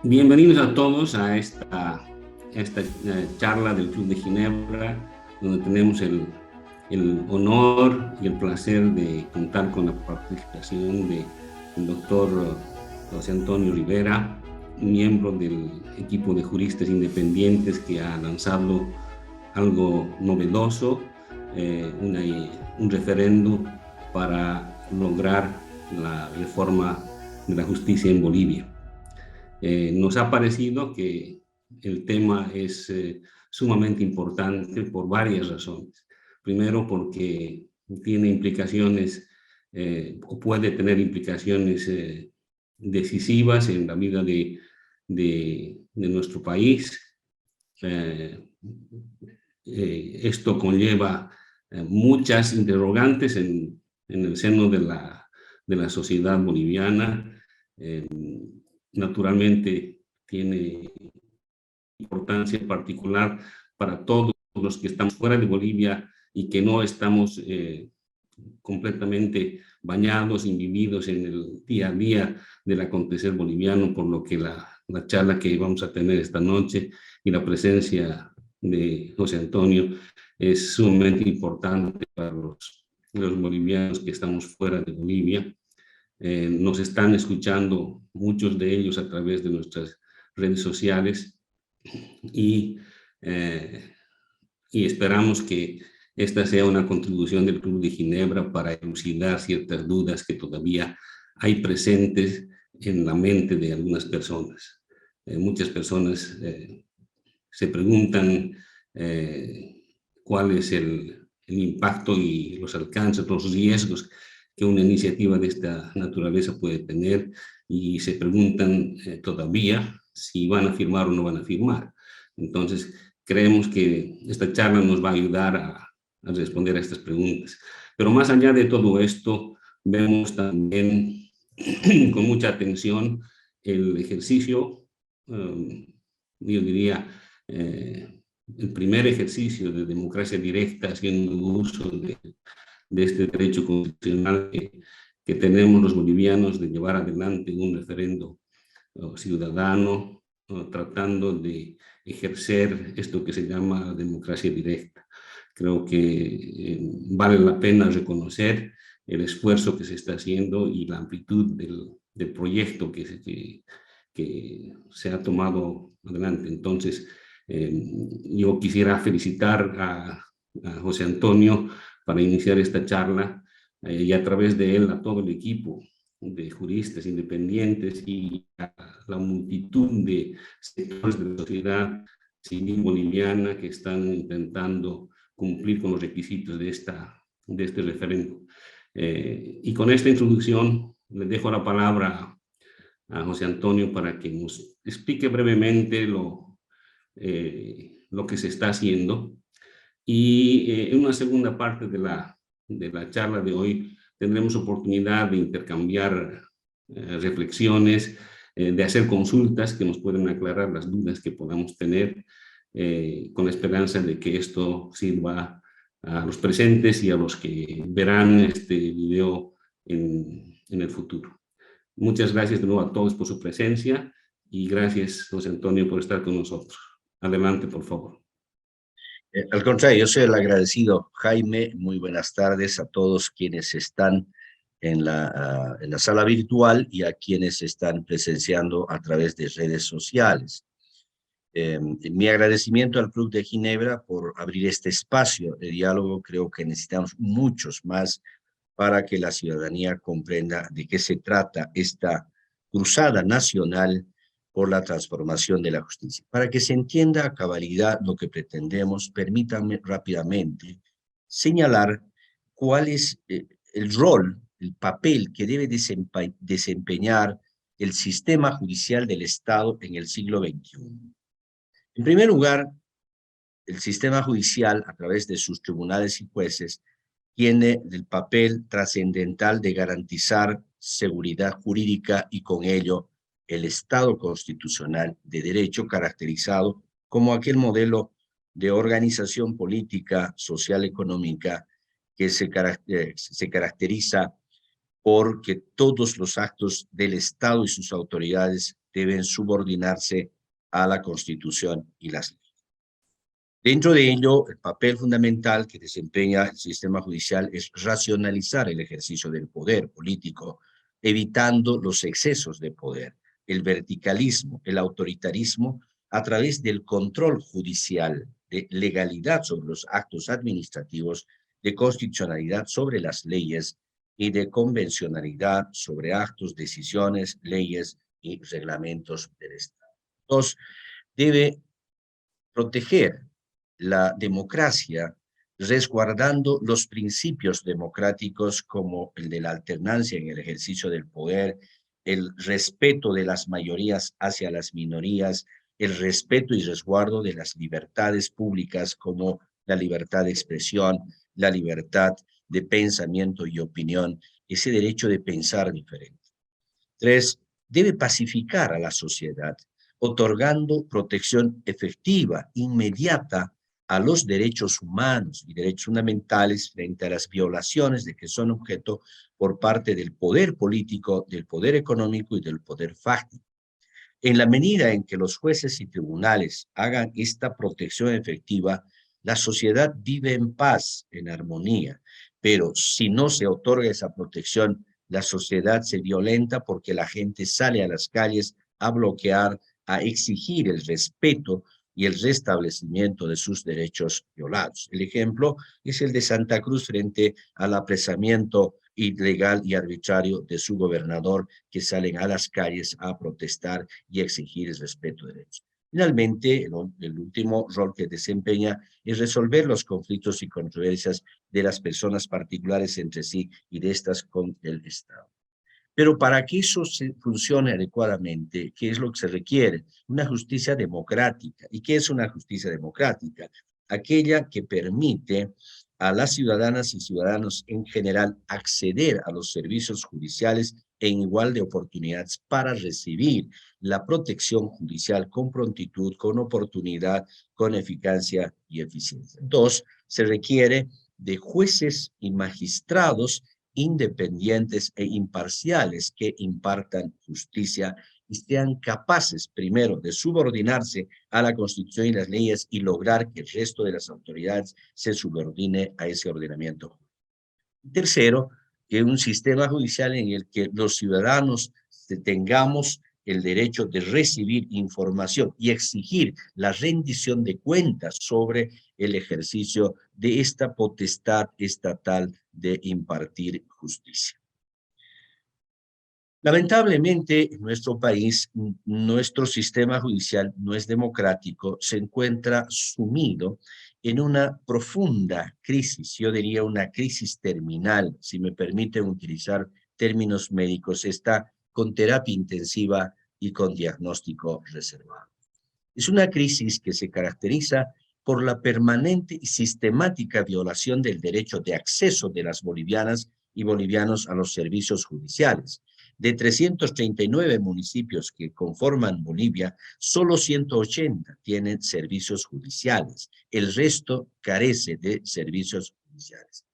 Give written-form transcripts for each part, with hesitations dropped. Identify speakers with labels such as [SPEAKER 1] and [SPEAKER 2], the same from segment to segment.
[SPEAKER 1] Bienvenidos a todos a esta charla del Club de Ginebra, donde tenemos el honor y el placer de contar con la participación del doctor José Antonio Rivera, miembro del equipo de juristas independientes que ha lanzado algo novedoso, un referendo para lograr la reforma de la justicia en Bolivia. Nos ha parecido que el tema es sumamente importante por varias razones. Primero, porque tiene implicaciones o puede tener implicaciones decisivas en la vida de nuestro país. Esto conlleva muchas interrogantes en el seno de la sociedad boliviana. Naturalmente tiene importancia particular para todos los que estamos fuera de Bolivia y que no estamos completamente bañados, imbuidos en el día a día del acontecer boliviano, por lo que la charla que vamos a tener esta noche y la presencia de José Antonio es sumamente importante para los bolivianos que estamos fuera de Bolivia. Nos están escuchando muchos de ellos a través de nuestras redes sociales y, eh, y esperamos que esta sea una contribución del Club de Ginebra para elucidar ciertas dudas que todavía hay presentes en la mente de algunas personas. Muchas personas se preguntan cuál es el impacto y los alcances, los riesgos que una iniciativa de esta naturaleza puede tener, y se preguntan todavía si van a firmar o no van a firmar. Entonces, creemos que esta charla nos va a ayudar a responder a estas preguntas. Pero más allá de todo esto, vemos también con mucha atención el ejercicio, yo diría, el primer ejercicio de democracia directa, haciendo uso de este derecho constitucional que tenemos los bolivianos de llevar adelante un referendo ciudadano, tratando de ejercer esto que se llama democracia directa. Creo que vale la pena reconocer el esfuerzo que se está haciendo y la amplitud del proyecto que se ha tomado adelante. Entonces, yo quisiera felicitar a José Antonio para iniciar esta charla y a través de él a todo el equipo de juristas independientes y a la multitud de sectores de la sociedad civil boliviana que están intentando cumplir con los requisitos de este referendo. Y con esta introducción le dejo la palabra a José Antonio para que nos explique brevemente lo que se está haciendo. Y en una segunda parte de la charla de hoy tendremos oportunidad de intercambiar reflexiones, de hacer consultas que nos pueden aclarar las dudas que podamos tener, con la esperanza de que esto sirva a los presentes y a los que verán este video en el futuro. Muchas gracias de nuevo a todos por su presencia y gracias, José Antonio, por estar con nosotros. Adelante, por favor.
[SPEAKER 2] Al contrario, yo soy el agradecido, Jaime. Muy buenas tardes a todos quienes están en la sala virtual y a quienes están presenciando a través de redes sociales. Mi agradecimiento al Club de Ginebra por abrir este espacio de diálogo. Creo que necesitamos muchos más para que la ciudadanía comprenda de qué se trata esta cruzada nacional por la transformación de la justicia. Para que se entienda a cabalidad lo que pretendemos, permítanme rápidamente señalar cuál es el rol, el papel que debe desempeñar el sistema judicial del Estado en el siglo XXI. En primer lugar, el sistema judicial, a través de sus tribunales y jueces, tiene el papel trascendental de garantizar seguridad jurídica y con ello el Estado constitucional de derecho, caracterizado como aquel modelo de organización política, social, económica que se caracteriza porque todos los actos del Estado y sus autoridades deben subordinarse a la Constitución y las leyes. Dentro de ello, el papel fundamental que desempeña el sistema judicial es racionalizar el ejercicio del poder político, evitando los excesos de poder, el verticalismo, el autoritarismo, a través del control judicial, de legalidad sobre los actos administrativos, de constitucionalidad sobre las leyes y de convencionalidad sobre actos, decisiones, leyes y reglamentos del Estado. Dos, debe proteger la democracia resguardando los principios democráticos como el de la alternancia en el ejercicio del poder, el respeto de las mayorías hacia las minorías, el respeto y resguardo de las libertades públicas como la libertad de expresión, la libertad de pensamiento y opinión, ese derecho de pensar diferente. Tres, debe pacificar a la sociedad, otorgando protección efectiva, inmediata, a los derechos humanos y derechos fundamentales frente a las violaciones de que son objeto por parte del poder político, del poder económico y del poder fáctico. En la medida en que los jueces y tribunales hagan esta protección efectiva, la sociedad vive en paz, en armonía, pero si no se otorga esa protección, la sociedad se violenta porque la gente sale a las calles a bloquear, a exigir el respeto y el restablecimiento de sus derechos violados. El ejemplo es el de Santa Cruz frente al apresamiento ilegal y arbitrario de su gobernador, que salen a las calles a protestar y exigir el respeto de derechos. Finalmente, el último rol que desempeña es resolver los conflictos y controversias de las personas particulares entre sí y de estas con el Estado. Pero para que eso funcione adecuadamente, ¿qué es lo que se requiere? Una justicia democrática. ¿Y qué es una justicia democrática? Aquella que permite a las ciudadanas y ciudadanos en general acceder a los servicios judiciales en igual de oportunidades para recibir la protección judicial con prontitud, con oportunidad, con eficacia y eficiencia. Dos, se requiere de jueces y magistrados independientes e imparciales que impartan justicia y sean capaces, primero, de subordinarse a la Constitución y las leyes y lograr que el resto de las autoridades se subordine a ese ordenamiento. Tercero, que un sistema judicial en el que los ciudadanos tengamos el derecho de recibir información y exigir la rendición de cuentas sobre el ejercicio de esta potestad estatal de impartir justicia. Lamentablemente, en nuestro país, nuestro sistema judicial no es democrático, se encuentra sumido en una profunda crisis, yo diría una crisis terminal, si me permiten utilizar términos médicos, está con terapia intensiva y con diagnóstico reservado. Es una crisis que se caracteriza por la permanente y sistemática violación del derecho de acceso de las bolivianas y bolivianos a los servicios judiciales. De 339 municipios que conforman Bolivia, solo 180 tienen servicios judiciales. El resto carece de servicios judiciales.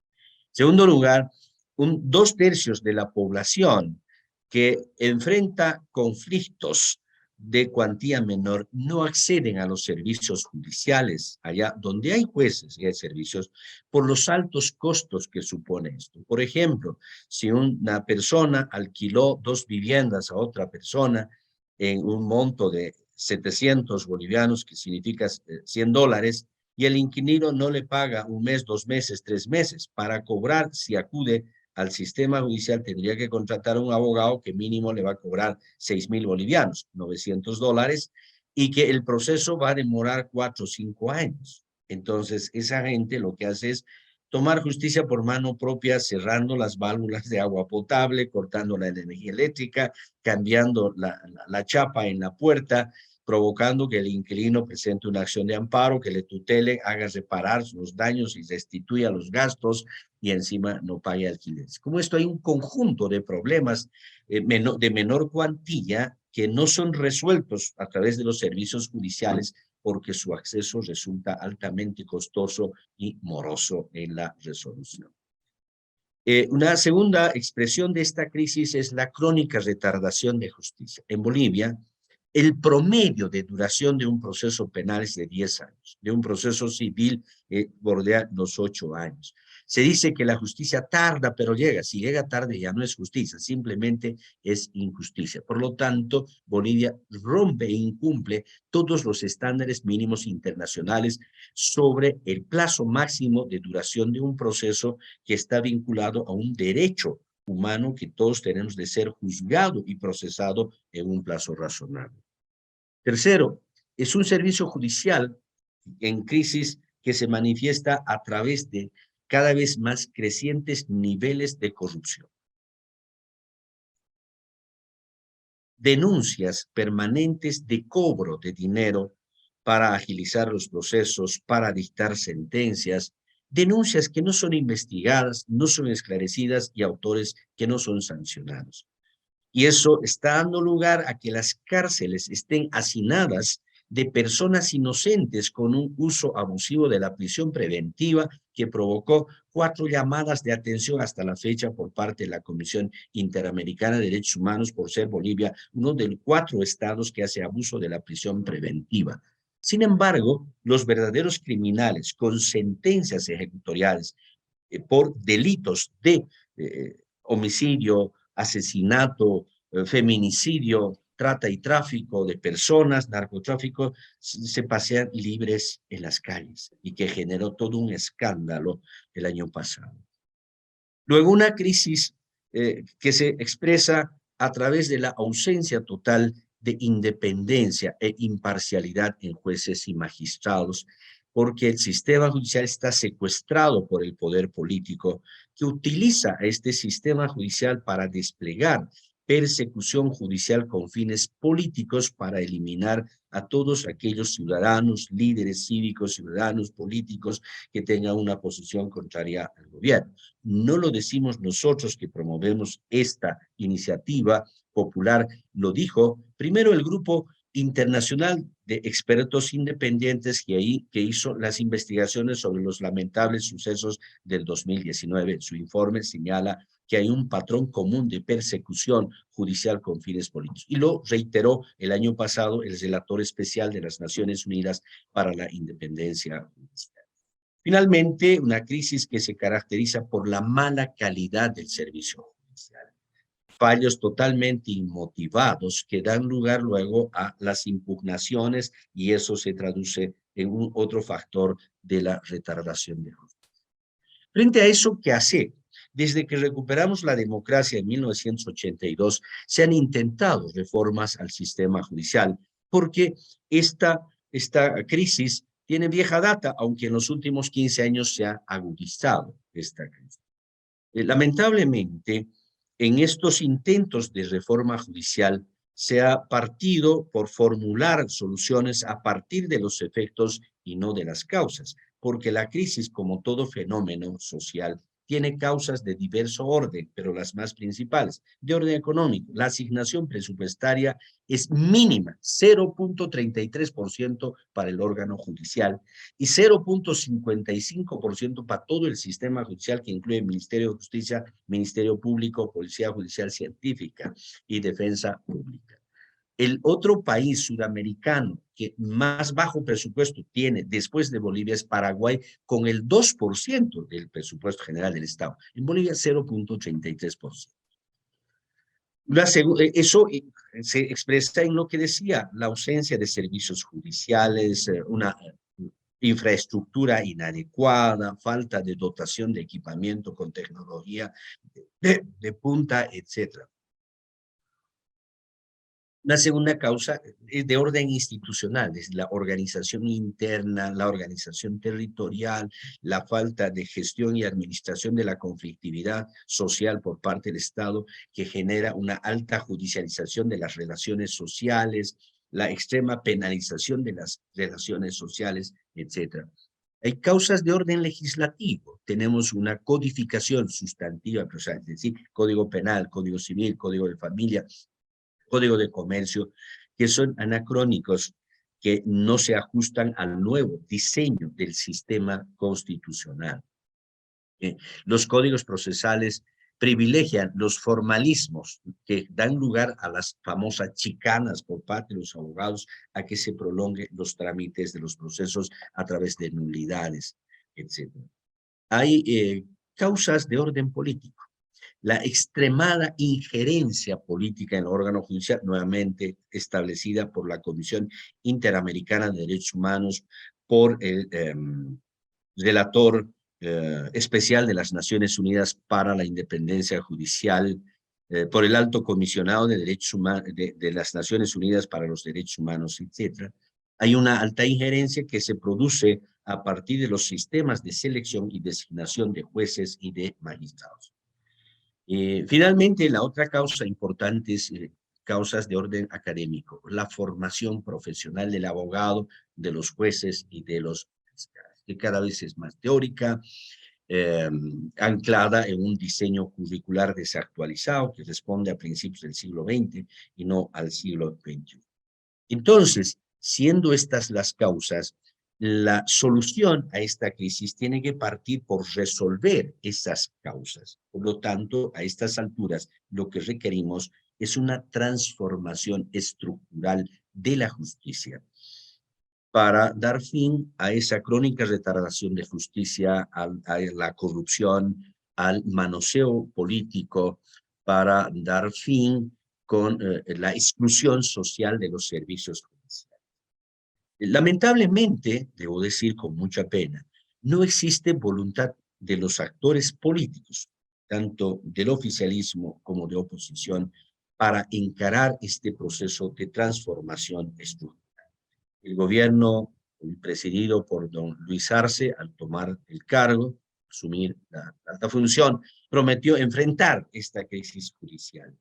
[SPEAKER 2] En segundo lugar, 2/3 de la población que enfrenta conflictos de cuantía menor no acceden a los servicios judiciales allá donde hay jueces y hay servicios por los altos costos que supone esto. Por ejemplo, si una persona alquiló 2 viviendas a otra persona en un monto de 700 bolivianos, que significa $100, y el inquilino no le paga un mes, 2 meses, 3 meses, para cobrar, si acude al sistema judicial, tendría que contratar a un abogado que mínimo le va a cobrar 6,000 bolivianos, $900, y que el proceso va a demorar 4 o 5 años. Entonces, esa gente lo que hace es tomar justicia por mano propia, cerrando las válvulas de agua potable, cortando la energía eléctrica, cambiando la chapa en la puerta, provocando que el inquilino presente una acción de amparo, que le tutele, haga reparar los daños y restituya los gastos y encima no pague alquileres. Como esto hay un conjunto de problemas de menor cuantía que no son resueltos a través de los servicios judiciales porque su acceso resulta altamente costoso y moroso en la resolución. Una segunda expresión de esta crisis es la crónica retardación de justicia. En Bolivia, El promedio de duración de un proceso penal es de 10 años, de un proceso civil bordea los 8 años. Se dice que la justicia tarda, pero llega. Si llega tarde ya no es justicia, simplemente es injusticia. Por lo tanto, Bolivia rompe e incumple todos los estándares mínimos internacionales sobre el plazo máximo de duración de un proceso que está vinculado a un derecho humano que todos tenemos de ser juzgado y procesado en un plazo razonable. Tercero, es un servicio judicial en crisis que se manifiesta a través de cada vez más crecientes niveles de corrupción. Denuncias permanentes de cobro de dinero para agilizar los procesos, para dictar sentencias, denuncias que no son investigadas, no son esclarecidas y autores que no son sancionados. Y eso está dando lugar a que las cárceles estén hacinadas de personas inocentes con un uso abusivo de la prisión preventiva que provocó 4 llamadas de atención hasta la fecha por parte de la Comisión Interamericana de Derechos Humanos, por ser Bolivia uno de los 4 estados que hace abuso de la prisión preventiva. Sin embargo, los verdaderos criminales con sentencias ejecutoriales por delitos de homicidio, asesinato, feminicidio, trata y tráfico de personas, narcotráfico, se pasean libres en las calles y que generó todo un escándalo el año pasado. Luego una crisis que se expresa a través de la ausencia total de independencia e imparcialidad en jueces y magistrados, porque el sistema judicial está secuestrado por el poder político que utiliza a este sistema judicial para desplegar persecución judicial con fines políticos para eliminar a todos aquellos ciudadanos, líderes cívicos, ciudadanos políticos que tengan una posición contraria al gobierno. No lo decimos nosotros que promovemos esta iniciativa popular, lo dijo primero el grupo internacional de expertos independientes que hizo las investigaciones sobre los lamentables sucesos del 2019. Su informe señala que hay un patrón común de persecución judicial con fines políticos. Y lo reiteró el año pasado el relator especial de las Naciones Unidas para la Independencia Judicial. Finalmente, una crisis que se caracteriza por la mala calidad del servicio judicial. Fallos totalmente inmotivados que dan lugar luego a las impugnaciones y eso se traduce en un otro factor de la retardación de justicia. Frente a eso, ¿qué hacer? Desde que recuperamos la democracia en 1982, se han intentado reformas al sistema judicial, porque esta crisis tiene vieja data, aunque en los últimos 15 años se ha agudizado esta crisis. Lamentablemente, en estos intentos de reforma judicial se ha partido por formular soluciones a partir de los efectos y no de las causas, porque la crisis, como todo fenómeno social, tiene causas de diverso orden, pero las más principales, de orden económico. La asignación presupuestaria es mínima, 0.33% para el órgano judicial y 0.55% para todo el sistema judicial que incluye Ministerio de Justicia, Ministerio Público, Policía Judicial Científica y Defensa Pública. El otro país sudamericano que más bajo presupuesto tiene después de Bolivia es Paraguay, con el 2% del presupuesto general del Estado. En Bolivia, 0.33%. Eso se expresa en lo que decía, la ausencia de servicios judiciales, una infraestructura inadecuada, falta de dotación de equipamiento con tecnología de punta, etc. La segunda causa es de orden institucional, es la organización interna, la organización territorial, la falta de gestión y administración de la conflictividad social por parte del Estado, que genera una alta judicialización de las relaciones sociales, la extrema penalización de las relaciones sociales, etc. Hay causas de orden legislativo. Tenemos una codificación sustantiva, es decir, Código Penal, Código Civil, Código de Familia, Código de Comercio, que son anacrónicos, que no se ajustan al nuevo diseño del sistema constitucional. Los códigos procesales privilegian los formalismos que dan lugar a las famosas chicanas por parte de los abogados, a que se prolonguen los trámites de los procesos a través de nulidades, etc. Hay causas de orden político. La extremada injerencia política en el órgano judicial, nuevamente establecida por la Comisión Interamericana de Derechos Humanos, por el relator especial de las Naciones Unidas para la Independencia Judicial, por el Alto Comisionado de Derechos Humanos de las Naciones Unidas para los Derechos Humanos, etc. Hay una alta injerencia que se produce a partir de los sistemas de selección y designación de jueces y de magistrados. Finalmente, la otra causa importante es causas de orden académico, la formación profesional del abogado, de los jueces y de los fiscales, que cada vez es más teórica, anclada en un diseño curricular desactualizado que responde a principios del siglo XX y no al siglo XXI. Entonces, siendo estas las causas, la solución a esta crisis tiene que partir por resolver esas causas. Por lo tanto, a estas alturas, lo que requerimos es una transformación estructural de la justicia para dar fin a esa crónica retardación de justicia, a la corrupción, al manoseo político, para dar fin con la exclusión social de los servicios judiciales. Lamentablemente, debo decir con mucha pena, no existe voluntad de los actores políticos, tanto del oficialismo como de oposición, para encarar este proceso de transformación estructural. El gobierno presidido por don Luis Arce, al tomar el cargo, asumir la alta función, prometió enfrentar esta crisis judicial.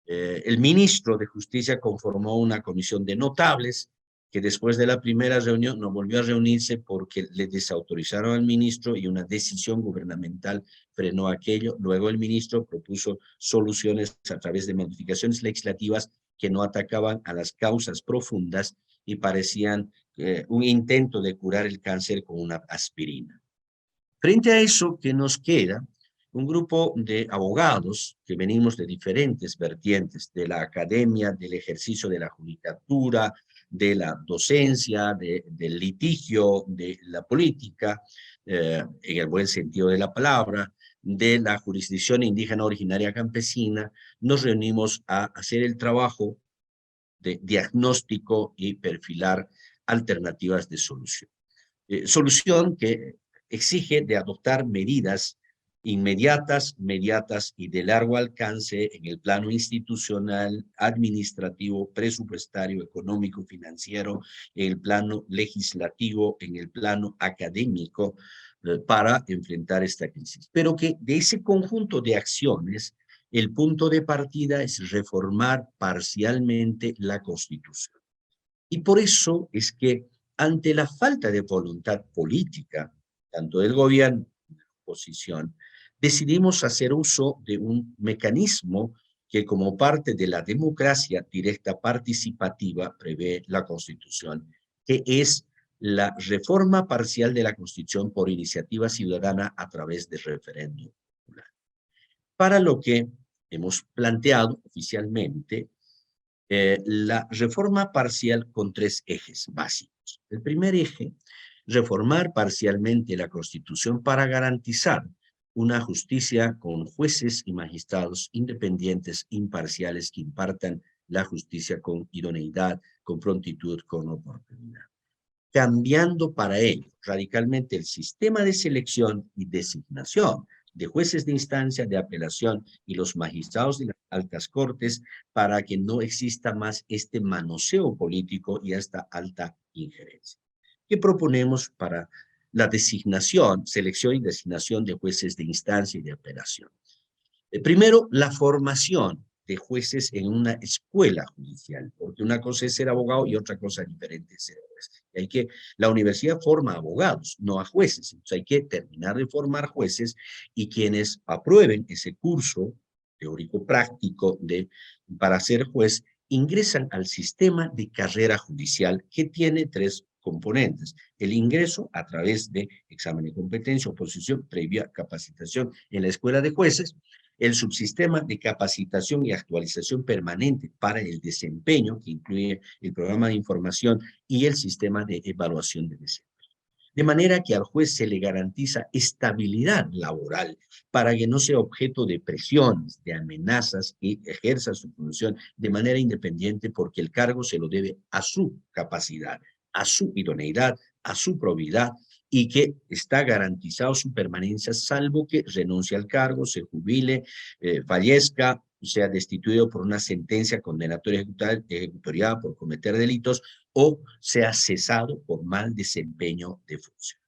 [SPEAKER 2] El ministro de Justicia conformó una comisión de notables que después de la primera reunión no volvió a reunirse porque le desautorizaron al ministro y una decisión gubernamental frenó aquello. Luego el ministro propuso soluciones a través de modificaciones legislativas que no atacaban a las causas profundas y parecían un intento de curar el cáncer con una aspirina. Frente a eso, ¿qué nos queda? Un grupo de abogados que venimos de diferentes vertientes, de la academia, del ejercicio de la judicatura, de la docencia, del litigio, de la política, en el buen sentido de la palabra, de la jurisdicción indígena originaria campesina, nos reunimos a hacer el trabajo de diagnóstico y perfilar alternativas de solución. Solución que exige de adoptar medidas inmediatas, mediatas y de largo alcance en el plano institucional, administrativo, presupuestario, económico, financiero, en el plano legislativo, en el plano académico, para enfrentar esta crisis. Pero que de ese conjunto de acciones, el punto de partida es reformar parcialmente la Constitución. Y por eso es que ante la falta de voluntad política, tanto del gobierno como de la oposición, decidimos hacer uso de un mecanismo que como parte de la democracia directa participativa prevé la Constitución, que es la reforma parcial de la Constitución por iniciativa ciudadana a través de referéndum popular. Para lo que hemos planteado oficialmente la reforma parcial con tres ejes básicos. El primer eje, reformar parcialmente la Constitución para garantizar una justicia con jueces y magistrados independientes, imparciales, que impartan la justicia con idoneidad, con prontitud, con oportunidad. Cambiando para ello radicalmente el sistema de selección y designación de jueces de instancia, de apelación y los magistrados de las altas cortes, para que no exista más este manoseo político y esta alta injerencia. ¿Qué proponemos para la designación, selección y designación de jueces de instancia y de apelación? Primero, la formación de jueces en una escuela judicial, porque una cosa es ser abogado y otra cosa diferente es ser juez. La universidad forma abogados, no a jueces. Entonces hay que terminar de formar jueces y quienes aprueben ese curso teórico-práctico para ser juez ingresan al sistema de carrera judicial que tiene tres componentes. El ingreso a través de examen de competencia, oposición, previa capacitación en la escuela de jueces, el subsistema de capacitación y actualización permanente para el desempeño, que incluye el programa de información y el sistema de evaluación de desempeño. De manera que al juez se le garantiza estabilidad laboral para que no sea objeto de presiones, de amenazas y ejerza su función de manera independiente porque el cargo se lo debe a su capacidad, a su idoneidad, a su probidad y que está garantizado su permanencia salvo que renuncie al cargo, se jubile, fallezca, sea destituido por una sentencia condenatoria ejecutoriada por cometer delitos o sea cesado por mal desempeño de función.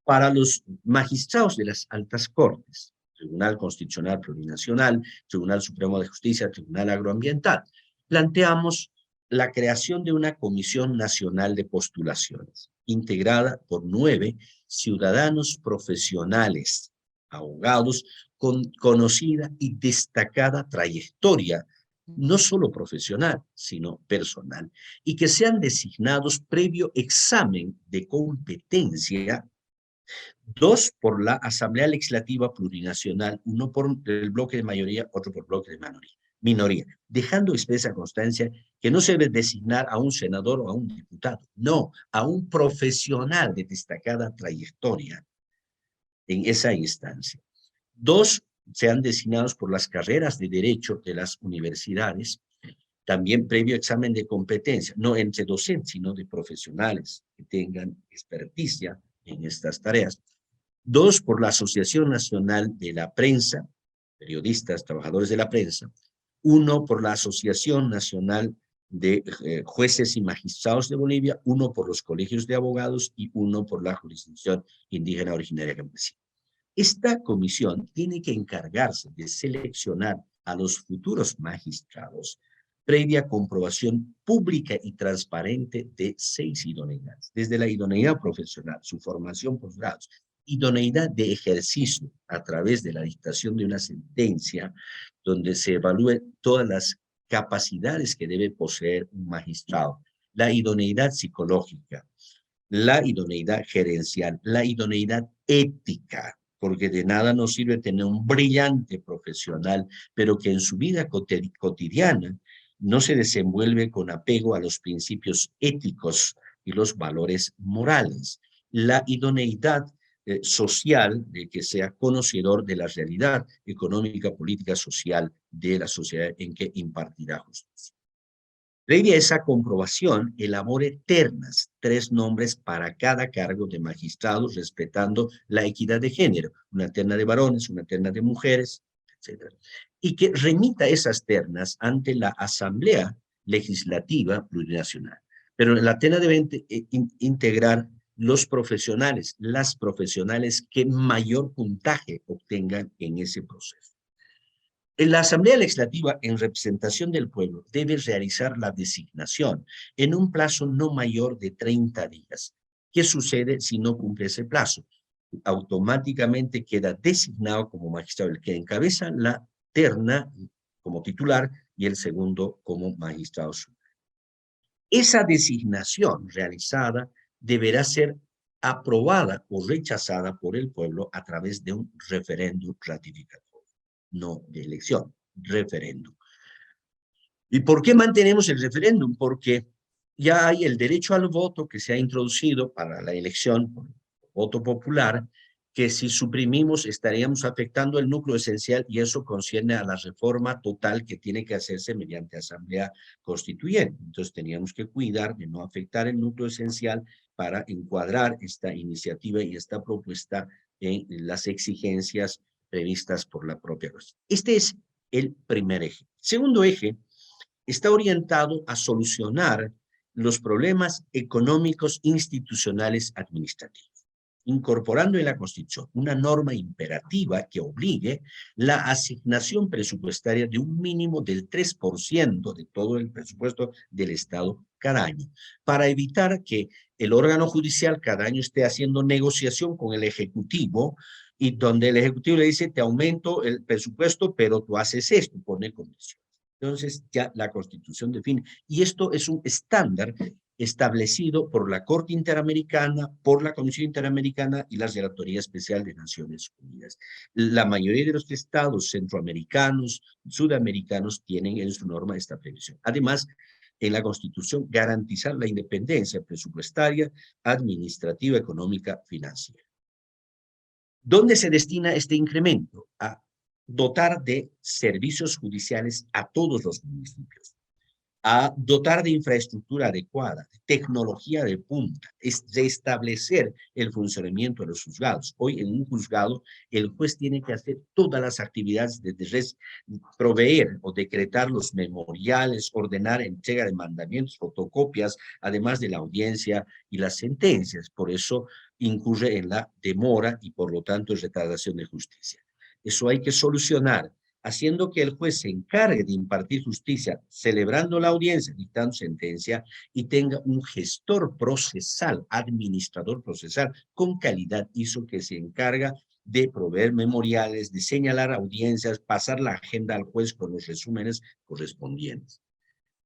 [SPEAKER 2] Para los magistrados de las altas cortes, Tribunal Constitucional Plurinacional, Tribunal Supremo de Justicia, Tribunal Agroambiental, planteamos la creación de una Comisión Nacional de Postulaciones, integrada por 9 ciudadanos profesionales, abogados con conocida y destacada trayectoria, no solo profesional, sino personal, y que sean designados previo examen de competencia, 2 por la Asamblea Legislativa Plurinacional, uno por el bloque de mayoría, otro por bloque de minoría, dejando expresa constancia que no se debe designar a un senador o a un diputado, no, a un profesional de destacada trayectoria en esa instancia. 2 sean designados por las carreras de derecho de las universidades, también previo examen de competencia, no entre docentes, sino de profesionales que tengan experticia en estas tareas. 2 por la Asociación Nacional de la Prensa, periodistas, trabajadores de la prensa. 1 por la Asociación Nacional de Jueces y Magistrados de Bolivia. 1 por los colegios de abogados y 1 por la jurisdicción indígena originaria campesina. Esta comisión tiene que encargarse de seleccionar a los futuros magistrados previa comprobación pública y transparente de 6 idoneidades, desde la idoneidad profesional, su formación posgrados, idoneidad de ejercicio a través de la dictación de una sentencia donde se evalúen todas las capacidades que debe poseer un magistrado, la idoneidad psicológica, la idoneidad gerencial, la idoneidad ética, porque de nada nos sirve tener un brillante profesional, pero que en su vida cotidiana no se desenvuelve con apego a los principios éticos y los valores morales. La idoneidad social, de que sea conocedor de la realidad económica, política, social de la sociedad en que impartirá justicia. Previa a esa comprobación, elabore ternas, 3 nombres para cada cargo de magistrados, respetando la equidad de género, una terna de varones, una terna de mujeres, etc. Y que remita esas ternas ante la Asamblea Legislativa Plurinacional. Pero la terna debe integrar los profesionales, las profesionales que mayor puntaje obtengan en ese proceso. La Asamblea Legislativa, en representación del pueblo, debe realizar la designación en un plazo no mayor de 30 días. ¿Qué sucede si no cumple ese plazo? Automáticamente queda designado como magistrado el que encabeza la terna como titular y el segundo como magistrado supremo. Esa designación realizada deberá ser aprobada o rechazada por el pueblo a través de un referéndum ratificatorio. No de elección, referéndum. ¿Y por qué mantenemos el referéndum? Porque ya hay el derecho al voto que se ha introducido para la elección por voto popular, que si suprimimos estaríamos afectando el núcleo esencial y eso concierne a la reforma total que tiene que hacerse mediante asamblea constituyente. Entonces teníamos que cuidar de no afectar el núcleo esencial para encuadrar esta iniciativa y esta propuesta en las exigencias previstas por la propia Constitución. Este es el primer eje. Segundo eje está orientado a solucionar los problemas económicos, institucionales, administrativos, incorporando en la Constitución una norma imperativa que obligue la asignación presupuestaria de un mínimo del 3% de todo el presupuesto del Estado cada año, para evitar que el órgano judicial cada año esté haciendo negociación con el Ejecutivo y donde el Ejecutivo le dice, te aumento el presupuesto, pero tú haces esto, pone condiciones. Entonces ya la Constitución define. Y esto es un estándar establecido por la Corte Interamericana, por la Comisión Interamericana y la Relatoría Especial de Naciones Unidas. La mayoría de los estados centroamericanos, sudamericanos, tienen en su norma esta previsión. Además, en la Constitución, garantizar la independencia presupuestaria, administrativa, económica, financiera. ¿Dónde se destina este incremento? A dotar de servicios judiciales a todos los municipios, a dotar de infraestructura adecuada, de tecnología de punta, es restablecer el funcionamiento de los juzgados. Hoy en un juzgado el juez tiene que hacer todas las actividades de proveer o decretar los memoriales, ordenar entrega de mandamientos, fotocopias, además de la audiencia y las sentencias. Por eso incurre en la demora y por lo tanto en retardación de justicia. Eso hay que solucionar, haciendo que el juez se encargue de impartir justicia, celebrando la audiencia, dictando sentencia, y tenga un gestor procesal, administrador procesal, con calidad ISO que se encarga de proveer memoriales, de señalar audiencias, pasar la agenda al juez con los resúmenes correspondientes.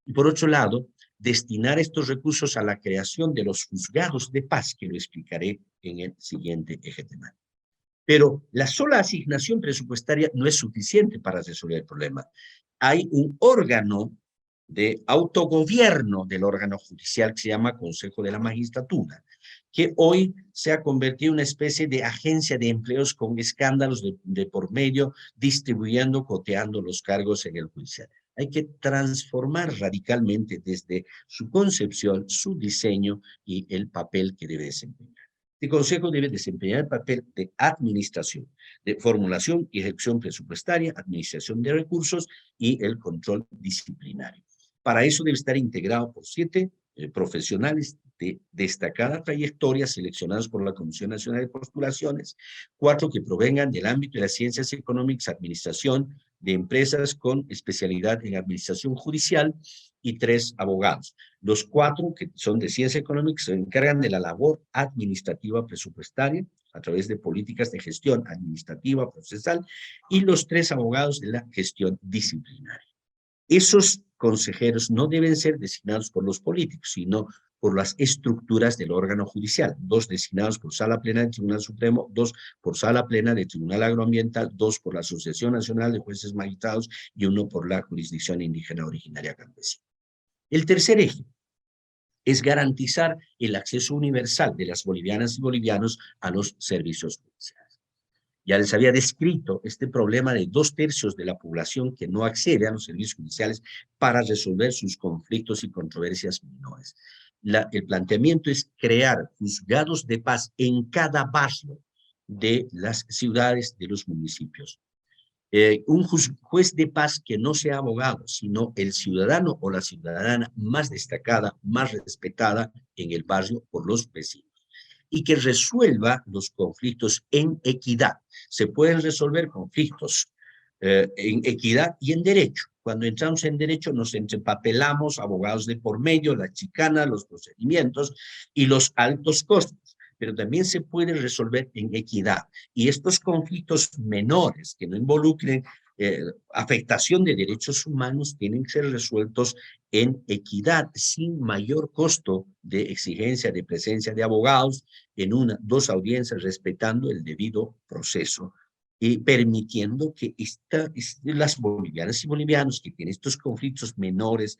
[SPEAKER 2] Y por otro lado, destinar estos recursos a la creación de los juzgados de paz, que lo explicaré en el siguiente eje temático. Pero la sola asignación presupuestaria no es suficiente para resolver el problema. Hay un órgano de autogobierno del órgano judicial que se llama Consejo de la Magistratura, que hoy se ha convertido en una especie de agencia de empleos con escándalos de por medio, distribuyendo, coteando los cargos en el judicial. Hay que transformar radicalmente desde su concepción, su diseño y el papel que debe desempeñar. Este consejo debe desempeñar el papel de administración, de formulación y ejecución presupuestaria, administración de recursos y el control disciplinario. Para eso debe estar integrado por 7 profesionales de destacada trayectoria seleccionados por la Comisión Nacional de Postulaciones, 4 que provengan del ámbito de las ciencias económicas, administración, de empresas con especialidad en administración judicial y 3 abogados. Los 4 que son de ciencia económica se encargan de la labor administrativa presupuestaria a través de políticas de gestión administrativa procesal y los 3 abogados de la gestión disciplinaria. Esos consejeros no deben ser designados por los políticos, sino por las estructuras del órgano judicial, 2 designados por Sala Plena del Tribunal Supremo, 2 por Sala Plena del Tribunal Agroambiental, 2 por la Asociación Nacional de Jueces Magistrados y 1 por la Jurisdicción Indígena Originaria Campesina. El tercer eje es garantizar el acceso universal de las bolivianas y bolivianos a los servicios judiciales. Ya les había descrito este problema de 2/3 de la población que no accede a los servicios judiciales para resolver sus conflictos y controversias menores. El planteamiento es crear juzgados de paz en cada barrio de las ciudades, de los municipios. Un juez de paz que no sea abogado, sino el ciudadano o la ciudadana más destacada, más respetada en el barrio por los vecinos, y que resuelva los conflictos en equidad. Se pueden resolver conflictos en equidad y en derecho. Cuando entramos en derecho nos empapelamos, abogados de por medio, la chicana, los procedimientos y los altos costos, pero también se puede resolver en equidad. Y estos conflictos menores que no involucren afectación de derechos humanos tienen que ser resueltos en equidad, sin mayor costo de exigencia de presencia de abogados en 2 audiencias, respetando el debido proceso y permitiendo que las bolivianas y bolivianos que tienen estos conflictos menores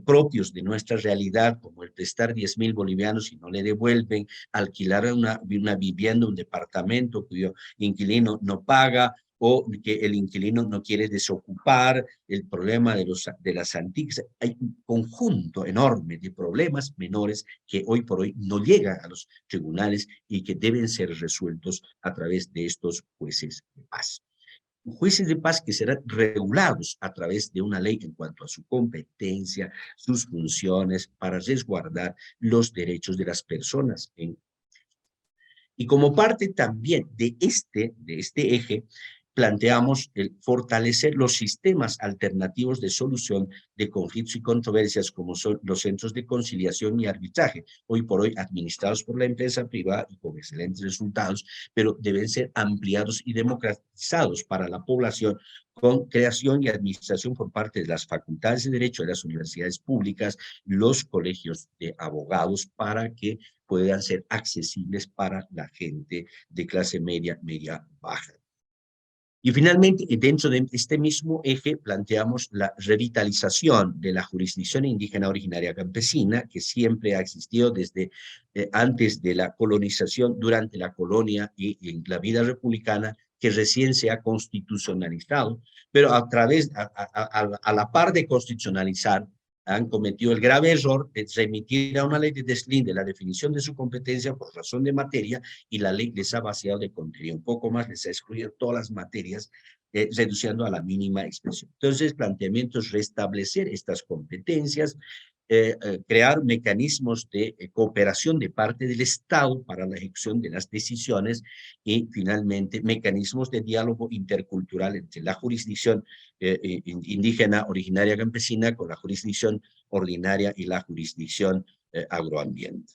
[SPEAKER 2] propios de nuestra realidad, como el prestar 10.000 bolivianos y no le devuelven, alquilar una vivienda, un departamento cuyo inquilino no paga, o que el inquilino no quiere desocupar, el problema de las antiques. Hay un conjunto enorme de problemas menores que hoy por hoy no llegan a los tribunales y que deben ser resueltos a través de estos jueces de paz. Jueces de paz que serán regulados a través de una ley en cuanto a su competencia, sus funciones, para resguardar los derechos de las personas. Y como parte también de este eje, planteamos el fortalecer los sistemas alternativos de solución de conflictos y controversias, como son los centros de conciliación y arbitraje, hoy por hoy administrados por la empresa privada y con excelentes resultados, pero deben ser ampliados y democratizados para la población, con creación y administración por parte de las facultades de derecho de las universidades públicas, los colegios de abogados, para que puedan ser accesibles para la gente de clase media, media baja. Y finalmente, dentro de este mismo eje, planteamos la revitalización de la jurisdicción indígena originaria campesina, que siempre ha existido desde antes de la colonización, durante la colonia y en la vida republicana, que recién se ha constitucionalizado, pero a la par de constitucionalizar, han cometido el grave error de remitir a una ley de deslinde la definición de su competencia por razón de materia, y la ley les ha vaciado de contenido. Un poco más les ha excluido todas las materias, reduciendo a la mínima expresión. Entonces, planteamientos: restablecer estas competencias, crear mecanismos de cooperación de parte del Estado para la ejecución de las decisiones, y finalmente mecanismos de diálogo intercultural entre la jurisdicción indígena originaria campesina con la jurisdicción ordinaria y la jurisdicción agroambiente.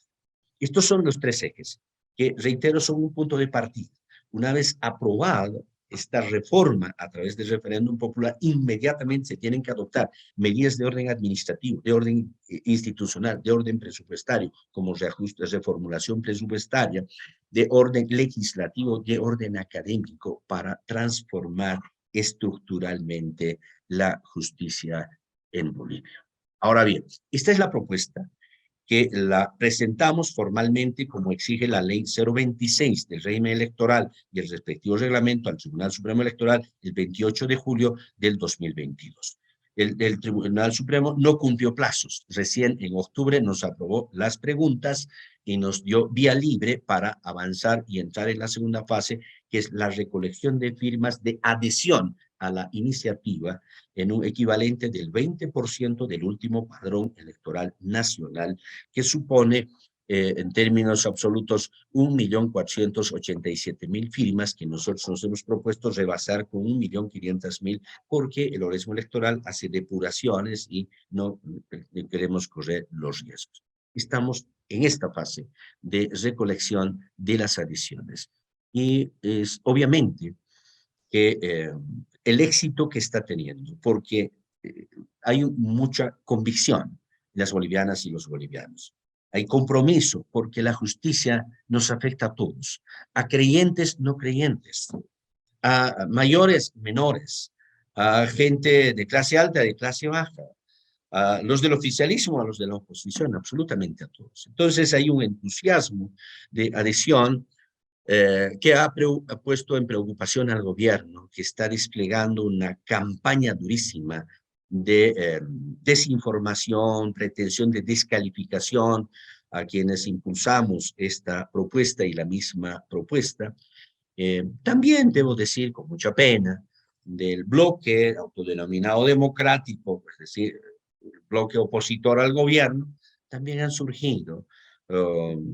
[SPEAKER 2] Estos son los tres ejes, que, reitero, son un punto de partida. Una vez aprobado esta reforma a través del referéndum popular, inmediatamente se tienen que adoptar medidas de orden administrativo, de orden institucional, de orden presupuestario, como reajuste, reformulación presupuestaria, de orden legislativo, de orden académico, para transformar estructuralmente la justicia en Bolivia. Ahora bien, esta es la propuesta que la presentamos formalmente, como exige la ley 026 del régimen electoral y el respectivo reglamento, al Tribunal Supremo Electoral el 28 de julio del 2022. El Tribunal Supremo no cumplió plazos. Recién en octubre nos aprobó las preguntas y nos dio vía libre para avanzar y entrar en la segunda fase, que es la recolección de firmas de adhesión a la iniciativa, en un equivalente del 20% del último padrón electoral nacional, que supone en términos absolutos 1.487.000 firmas, que nosotros nos hemos propuesto rebasar con 1.500.000, porque el organismo electoral hace depuraciones y no queremos correr los riesgos. Estamos en esta fase de recolección de las adhesiones, y es obviamente que el éxito que está teniendo, porque hay mucha convicción en las bolivianas y los bolivianos. Hay compromiso, porque la justicia nos afecta a todos, a creyentes, no creyentes, a mayores, menores, a gente de clase alta, de clase baja, a los del oficialismo, a los de la oposición, absolutamente a todos. Entonces hay un entusiasmo de adhesión que ha puesto en preocupación al gobierno, que está desplegando una campaña durísima de desinformación, pretensión de descalificación a quienes impulsamos esta propuesta y la misma propuesta. También debo decir, con mucha pena, del bloque autodenominado democrático, es decir, el bloque opositor al gobierno, también han surgido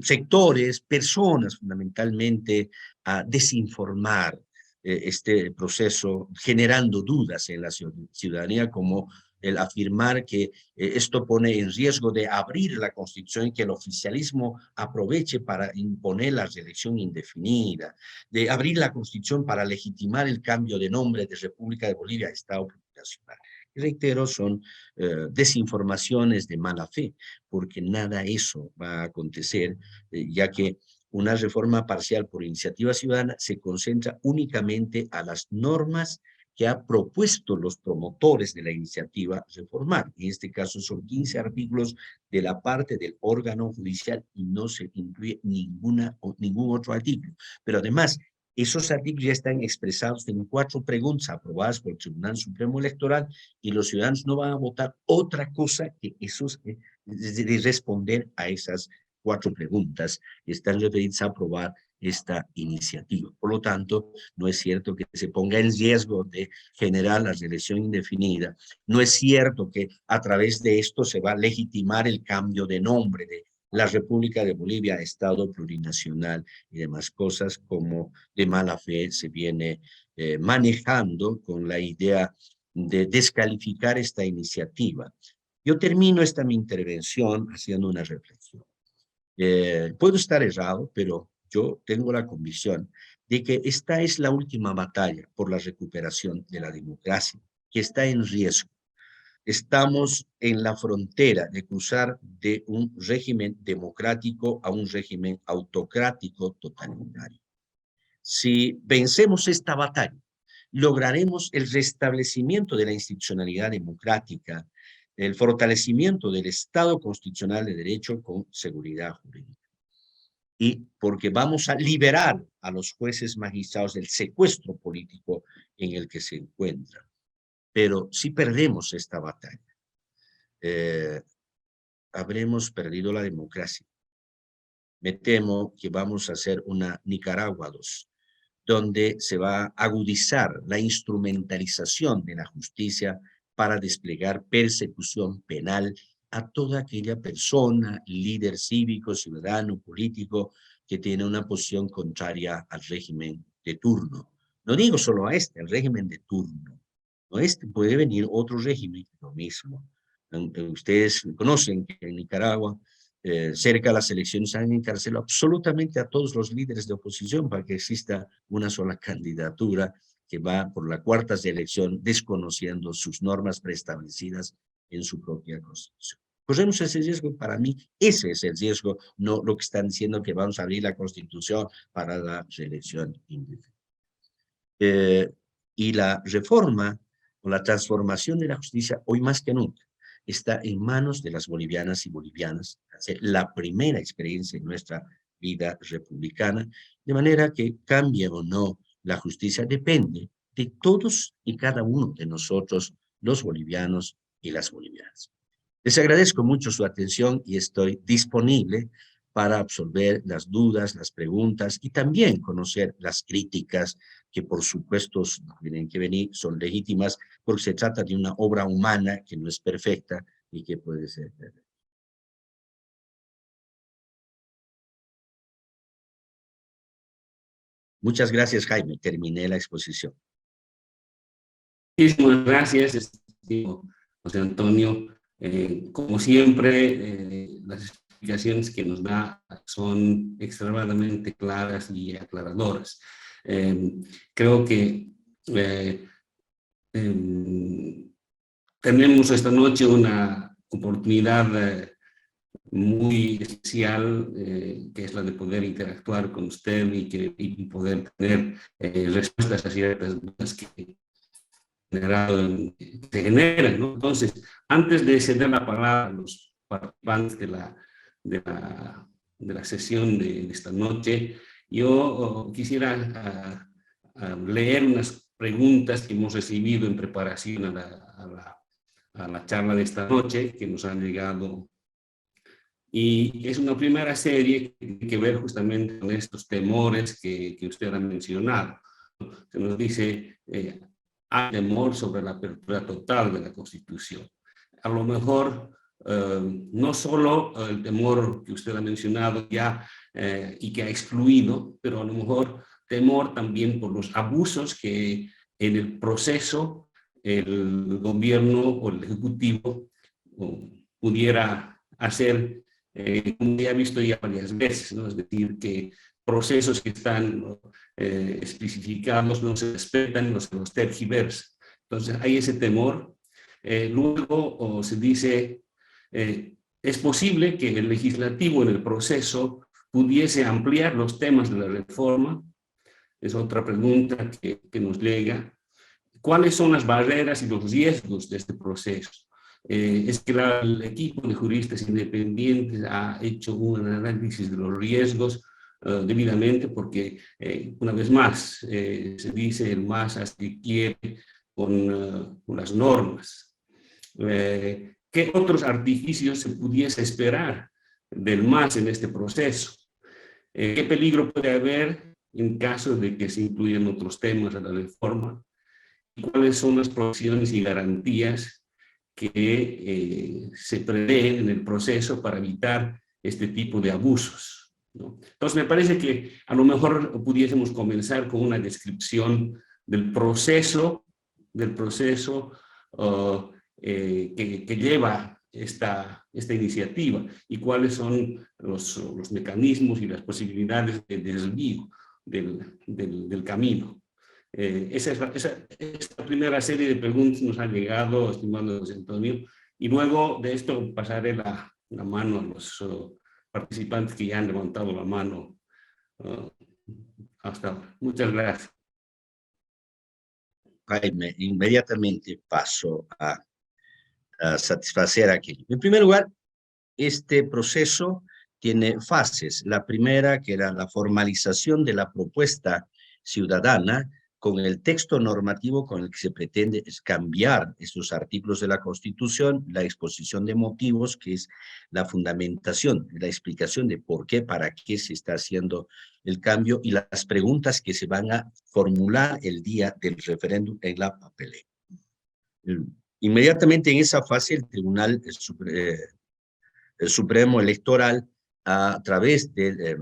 [SPEAKER 2] sectores, personas fundamentalmente, a desinformar este proceso, generando dudas en la ciudadanía, como el afirmar que esto pone en riesgo de abrir la Constitución y que el oficialismo aproveche para imponer la reelección indefinida, de abrir la Constitución para legitimar el cambio de nombre de República de Bolivia a Estado plurinacional. Y reitero, son desinformaciones de mala fe, porque nada de eso va a acontecer, ya que una reforma parcial por iniciativa ciudadana se concentra únicamente a las normas que ha propuesto los promotores de la iniciativa reformar. En este caso son 15 artículos de la parte del órgano judicial y no se incluye ningún otro artículo. Pero además, esos artículos ya están expresados en 4 preguntas aprobadas por el Tribunal Supremo Electoral, y los ciudadanos no van a votar otra cosa que esos, de responder a esas 4 preguntas que están referidas a aprobar esta iniciativa. Por lo tanto, no es cierto que se ponga en riesgo de generar la reelección indefinida. No es cierto que a través de esto se va a legitimar el cambio de nombre la República de Bolivia, Estado plurinacional y demás cosas, como de mala fe se viene manejando con la idea de descalificar esta iniciativa. Yo termino esta mi intervención haciendo una reflexión. Puedo estar errado, pero yo tengo la convicción de que esta es la última batalla por la recuperación de la democracia, que está en riesgo. Estamos en la frontera de cruzar de un régimen democrático a un régimen autocrático totalitario. Si vencemos esta batalla, lograremos el restablecimiento de la institucionalidad democrática, el fortalecimiento del Estado constitucional de derecho con seguridad jurídica. Y porque vamos a liberar a los jueces magistrados del secuestro político en el que se encuentran. Pero si perdemos esta batalla, habremos perdido la democracia. Me temo que vamos a hacer una Nicaragua 2, donde se va a agudizar la instrumentalización de la justicia para desplegar persecución penal a toda aquella persona, líder cívico, ciudadano, político, que tiene una posición contraria al régimen de turno. No digo solo a este, al régimen de turno. No, puede venir otro régimen, lo mismo. Ustedes conocen que en Nicaragua, cerca de las elecciones, han encarcelado absolutamente a todos los líderes de oposición para que exista una sola candidatura que va por la cuarta elección desconociendo sus normas preestablecidas en su propia constitución. Corremos ese riesgo. Para mí ese es el riesgo, no lo que están diciendo que vamos a abrir la constitución para la reelección indefinida. Y la reforma o la transformación de la justicia hoy más que nunca está en manos de las bolivianas y bolivianos, la primera experiencia en nuestra vida republicana, de manera que cambie o no la justicia depende de todos y cada uno de nosotros, los bolivianos y las bolivianas. Les agradezco mucho su atención y estoy disponible para absolver las dudas, las preguntas y también conocer las críticas que por supuesto tienen que venir, son legítimas, porque se trata de una obra humana que no es perfecta y que puede ser perfecta. Muchas gracias, Jaime. Terminé la exposición.
[SPEAKER 1] Muchísimas gracias, José Antonio. Como siempre, las explicaciones que nos da son extremadamente claras y aclaradoras. Creo que tenemos esta noche una oportunidad muy especial, que es la de poder interactuar con usted y poder tener respuestas a ciertas dudas que se generan, ¿no? Entonces, antes de ceder la palabra a los participantes de la sesión de esta noche, yo quisiera leer unas preguntas que hemos recibido en preparación a la charla de esta noche, que nos han llegado. Y es una primera serie que tiene que ver justamente con estos temores que usted ha mencionado. Se nos dice, hay temor sobre la apertura total de la Constitución. A lo mejor, no solo el temor que usted ha mencionado ya y que ha excluido, pero a lo mejor temor también por los abusos que en el proceso el gobierno o el ejecutivo pudiera hacer, como ya he visto ya varias veces, ¿no? Es decir, que procesos que están especificados no se respetan, no se los tergiversa. Entonces hay ese temor. Luego se dice, es posible que el legislativo en el proceso pudiese ampliar los temas de la reforma. Es otra pregunta que nos llega. ¿Cuáles son las barreras y los riesgos de este proceso? Es que el equipo de juristas independientes ha hecho un análisis de los riesgos debidamente, porque una vez más se dice el MAS hace que quiere con las normas. ¿Qué otros artificios se pudiese esperar del MAS en este proceso? ¿Qué peligro puede haber en caso de que se incluyan otros temas a la reforma? ¿Cuáles son las protecciones y garantías que se prevén en el proceso para evitar este tipo de abusos, ¿no? Entonces, me parece que a lo mejor pudiésemos comenzar con una descripción del proceso que lleva esta iniciativa y cuáles son los mecanismos y las posibilidades de desvío del camino. Esta primera serie de preguntas nos ha llegado, estimado José Antonio, y luego de esto pasaré la mano a los participantes que ya han levantado la mano hasta ahora. Muchas gracias.
[SPEAKER 2] Jaime, inmediatamente paso a satisfacer aquello. En primer lugar, este proceso tiene fases. La primera, que era la formalización de la propuesta ciudadana con el texto normativo con el que se pretende es cambiar esos artículos de la Constitución, la exposición de motivos, que es la fundamentación, la explicación de por qué, para qué se está haciendo el cambio y las preguntas que se van a formular el día del referéndum en la papelera. Inmediatamente en esa fase el Tribunal Supremo Electoral, a través del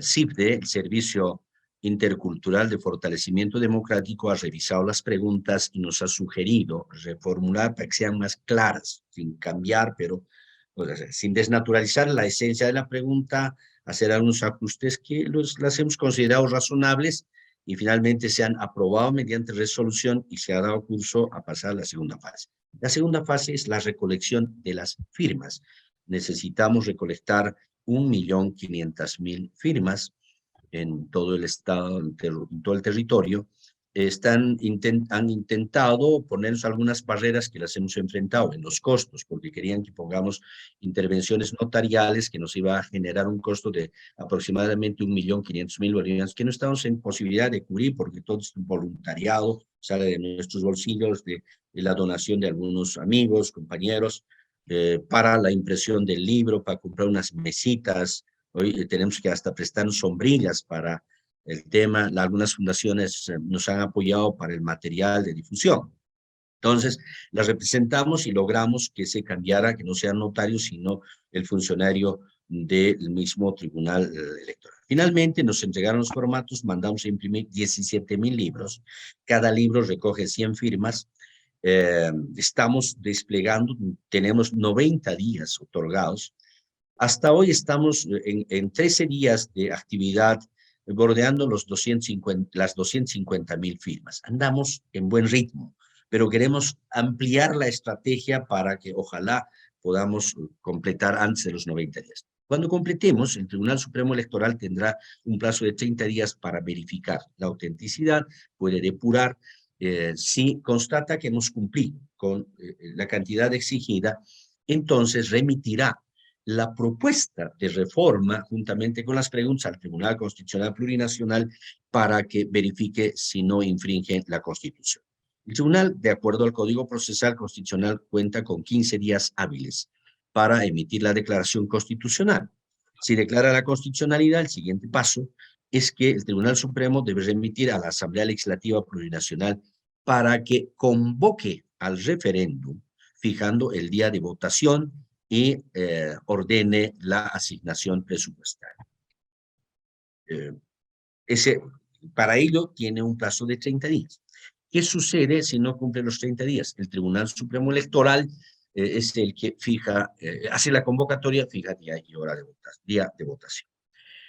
[SPEAKER 2] CIFDE, el Servicio Intercultural de Fortalecimiento Democrático, ha revisado las preguntas y nos ha sugerido reformular para que sean más claras, sin cambiar, pero sin desnaturalizar la esencia de la pregunta, hacer algunos ajustes que las hemos considerado razonables y finalmente se han aprobado mediante resolución y se ha dado curso a pasar a la segunda fase. La segunda fase es la recolección de las firmas. Necesitamos recolectar 1.500.000 firmas en todo el estado, en todo el territorio. Han intentado ponernos algunas barreras que las hemos enfrentado en los costos, porque querían que pongamos intervenciones notariales que nos iba a generar un costo de aproximadamente 1.500.000 bolivianos, que no estamos en posibilidad de cubrir porque todo es voluntariado, sale de nuestros bolsillos, de la donación de algunos amigos, compañeros, para la impresión del libro, para comprar unas mesitas. Hoy tenemos que hasta prestar sombrillas para el tema. Algunas fundaciones nos han apoyado para el material de difusión. Entonces, las representamos y logramos que se cambiara, que no sean notarios, sino el funcionario del mismo Tribunal Electoral. Finalmente, nos entregaron los formatos, mandamos a imprimir 17.000 libros. Cada libro recoge 100 firmas. Estamos desplegando, tenemos 90 días otorgados. Hasta hoy estamos en 13 días de actividad, bordeando las 250.000 firmas. Andamos en buen ritmo, pero queremos ampliar la estrategia para que ojalá podamos completar antes de los 90 días. Cuando completemos, el Tribunal Supremo Electoral tendrá un plazo de 30 días para verificar la autenticidad, puede depurar. Si constata que hemos cumplido con la cantidad exigida, entonces remitirá la propuesta de reforma juntamente con las preguntas al Tribunal Constitucional Plurinacional para que verifique si no infringe la Constitución. El Tribunal, de acuerdo al Código Procesal Constitucional, cuenta con 15 días hábiles para emitir la declaración constitucional. Si declara la constitucionalidad, el siguiente paso es que el Tribunal Supremo debe remitir a la Asamblea Legislativa Plurinacional para que convoque al referéndum, fijando el día de votación y ordene la asignación presupuestaria. Para ello tiene un plazo de 30 días. ¿Qué sucede si no cumple los 30 días? El Tribunal Supremo Electoral es el que hace la convocatoria, fija día y hora día de votación.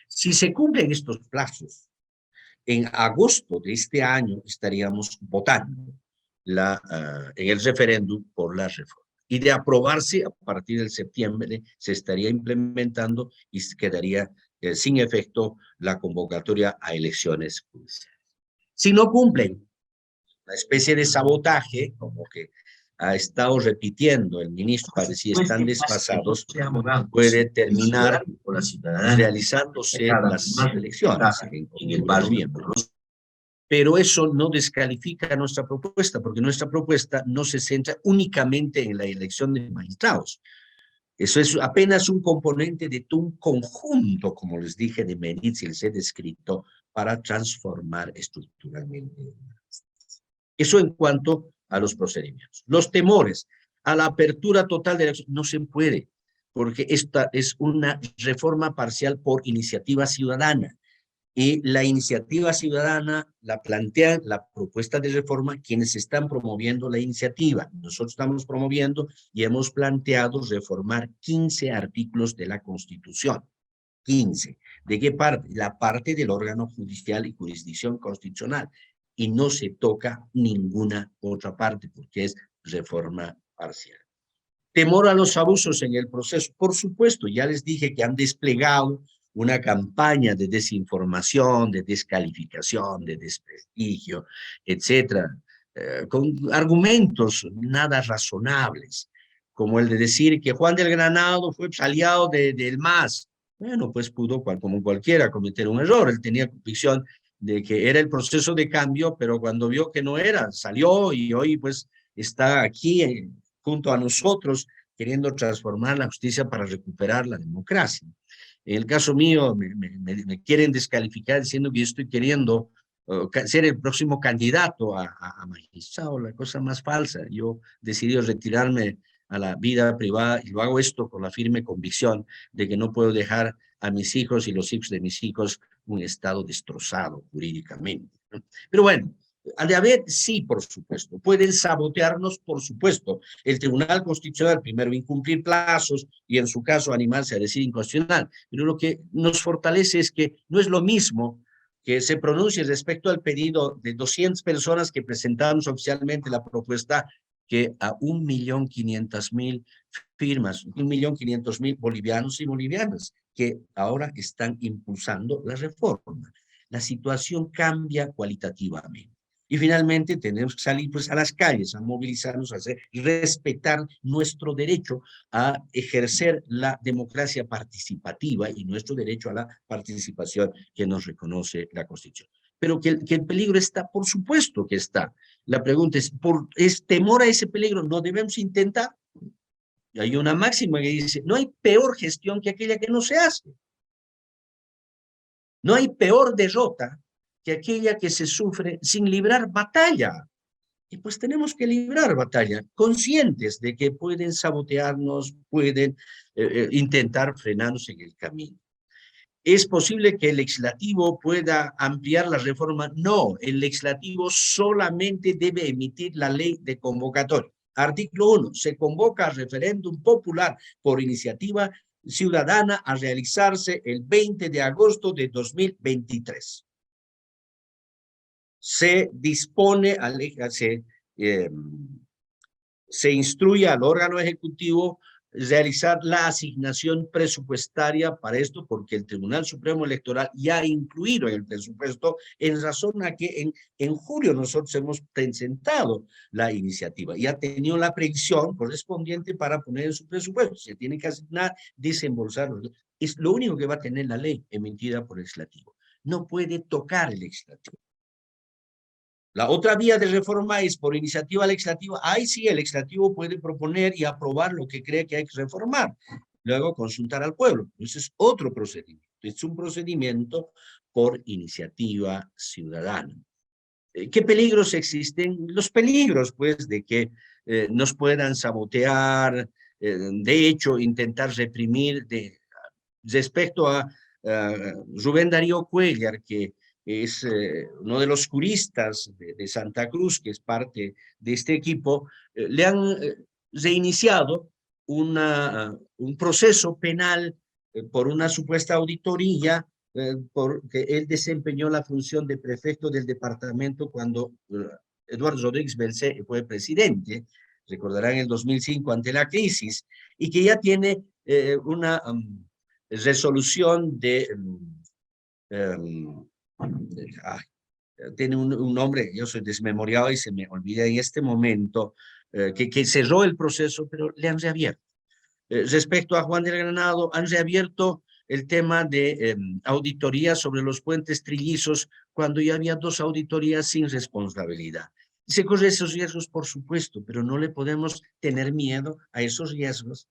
[SPEAKER 2] Si se cumplen estos plazos, en agosto de este año estaríamos votando en el referéndum por la reforma. Y de aprobarse, a partir del septiembre se estaría implementando y quedaría sin efecto la convocatoria a elecciones judiciales. Si no cumplen, una especie de sabotaje, como que ha estado repitiendo el ministro para decir están desfasados, puede terminar realizándose las elecciones en el mes de noviembre. Pero eso no descalifica nuestra propuesta, porque nuestra propuesta no se centra únicamente en la elección de magistrados. Eso es apenas un componente de un conjunto, como les dije, de medidas que les he descrito para transformar estructuralmente. Eso en cuanto a los procedimientos. Los temores a la apertura total de la elección no se puede. porque esta es una reforma parcial por iniciativa ciudadana. Y la iniciativa ciudadana la plantean la propuesta de reforma quienes están promoviendo la iniciativa. Nosotros estamos promoviendo y hemos planteado reformar 15 artículos de la Constitución. 15. ¿De qué parte? La parte del órgano judicial y jurisdicción constitucional. Y no se toca ninguna otra parte porque es reforma parcial. Temor a los abusos en el proceso. Por supuesto, ya les dije que han desplegado una campaña de desinformación, de descalificación, de desprestigio, etcétera, con argumentos nada razonables, como el de decir que Juan del Granado fue aliado del MAS. Bueno, pues pudo, como cualquiera, cometer un error. Él tenía convicción de que era el proceso de cambio, pero cuando vio que no era, salió y hoy pues está aquí junto a nosotros queriendo transformar la justicia para recuperar la democracia. En el caso mío, me quieren descalificar diciendo que yo estoy queriendo ser el próximo candidato a magistrado, la cosa más falsa. Yo decidí retirarme a la vida privada y lo hago esto con la firme convicción de que no puedo dejar a mis hijos y los hijos de mis hijos un estado destrozado jurídicamente, ¿no? Pero bueno, al de haber, sí, por supuesto. Pueden sabotearnos, por supuesto. El Tribunal Constitucional, primero, incumplir plazos y, en su caso, animarse a decir inconstitucional. Pero lo que nos fortalece es que no es lo mismo que se pronuncie respecto al pedido de 200 personas que presentamos oficialmente la propuesta que a 1.500.000 firmas, 1.500.000 bolivianos y bolivianas que ahora están impulsando la reforma. La situación cambia cualitativamente. Y finalmente tenemos que salir pues a las calles, a movilizarnos, a hacer y respetar nuestro derecho a ejercer la democracia participativa y nuestro derecho a la participación que nos reconoce la Constitución. Pero que el peligro está, por supuesto que está. La pregunta ¿es temor a ese peligro? ¿No debemos intentar? Hay una máxima que dice, no hay peor gestión que aquella que no se hace. No hay peor derrota que aquella que se sufre sin librar batalla. Y pues tenemos que librar batalla, conscientes de que pueden sabotearnos, pueden intentar frenarnos en el camino. ¿Es posible que el legislativo pueda ampliar la reforma? No, el legislativo solamente debe emitir la ley de convocatoria. Artículo 1. Se convoca a referéndum popular por iniciativa ciudadana a realizarse el 20 de agosto de 2023. Se dispone, se instruye al órgano ejecutivo realizar la asignación presupuestaria para esto, porque el Tribunal Supremo Electoral ya ha incluido en el presupuesto, en razón a que en julio nosotros hemos presentado la iniciativa y ha tenido la previsión correspondiente para poner en su presupuesto. Se tiene que asignar, desembolsarlo. Es lo único que va a tener la ley emitida por el legislativo. No puede tocar el legislativo. La otra vía de reforma es por iniciativa legislativa. Ahí sí, el legislativo puede proponer y aprobar lo que cree que hay que reformar. Luego consultar al pueblo. Ese es otro procedimiento. Es un procedimiento por iniciativa ciudadana. ¿Qué peligros existen? Los peligros, pues, de que nos puedan sabotear, de hecho, intentar reprimir. Respecto a Rubén Darío Cuéllar, que es uno de los juristas de Santa Cruz, que es parte de este equipo, le han reiniciado un proceso penal por una supuesta auditoría, porque él desempeñó la función de prefecto del departamento cuando Eduardo Rodríguez Belcé fue presidente, recordarán en el 2005 ante la crisis, y que ya tiene una resolución tiene un nombre, yo soy desmemoriado y se me olvida en este momento, que cerró el proceso, pero le han reabierto. Respecto a Juan del Granado, han reabierto el tema de auditoría sobre los puentes trillizos cuando ya había 2 auditorías sin responsabilidad. Se corren esos riesgos, por supuesto, pero no le podemos tener miedo a esos riesgos,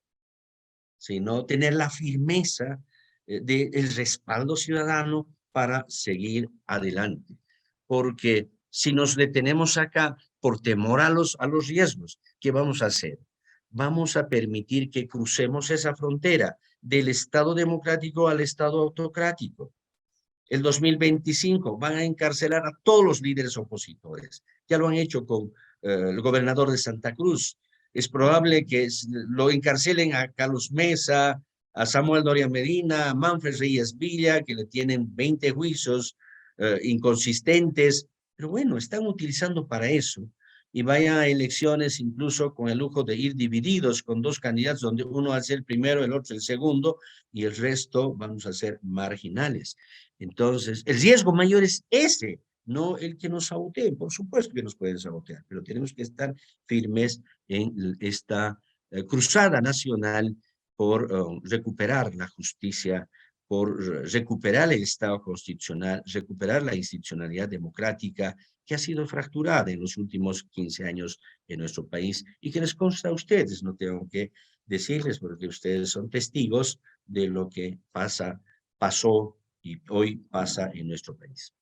[SPEAKER 2] sino tener la firmeza del respaldo ciudadano para seguir adelante. Porque si nos detenemos acá por temor a los riesgos, ¿qué vamos a hacer? vamos a permitir que crucemos esa frontera del Estado democrático al Estado autocrático. El 2025 van a encarcelar a todos los líderes opositores. Ya lo han hecho con el gobernador de Santa Cruz. Es probable que lo encarcelen a Carlos Mesa, a Samuel Doria Medina, a Manfred Reyes Villa, que le tienen 20 juicios inconsistentes. Pero bueno, están utilizando para eso. Y vayan a elecciones incluso con el lujo de ir divididos con dos candidatos, donde uno va a ser el primero, el otro el segundo, y el resto vamos a ser marginales. Entonces, el riesgo mayor es ese, no el que nos saboteen. Por supuesto que nos pueden sabotear, pero tenemos que estar firmes en esta cruzada nacional por recuperar la justicia, por recuperar el Estado constitucional, recuperar la institucionalidad democrática que ha sido fracturada en los últimos 15 años en nuestro país y que les consta a ustedes, no tengo que decirles porque ustedes son testigos de lo que pasó y hoy pasa en nuestro país.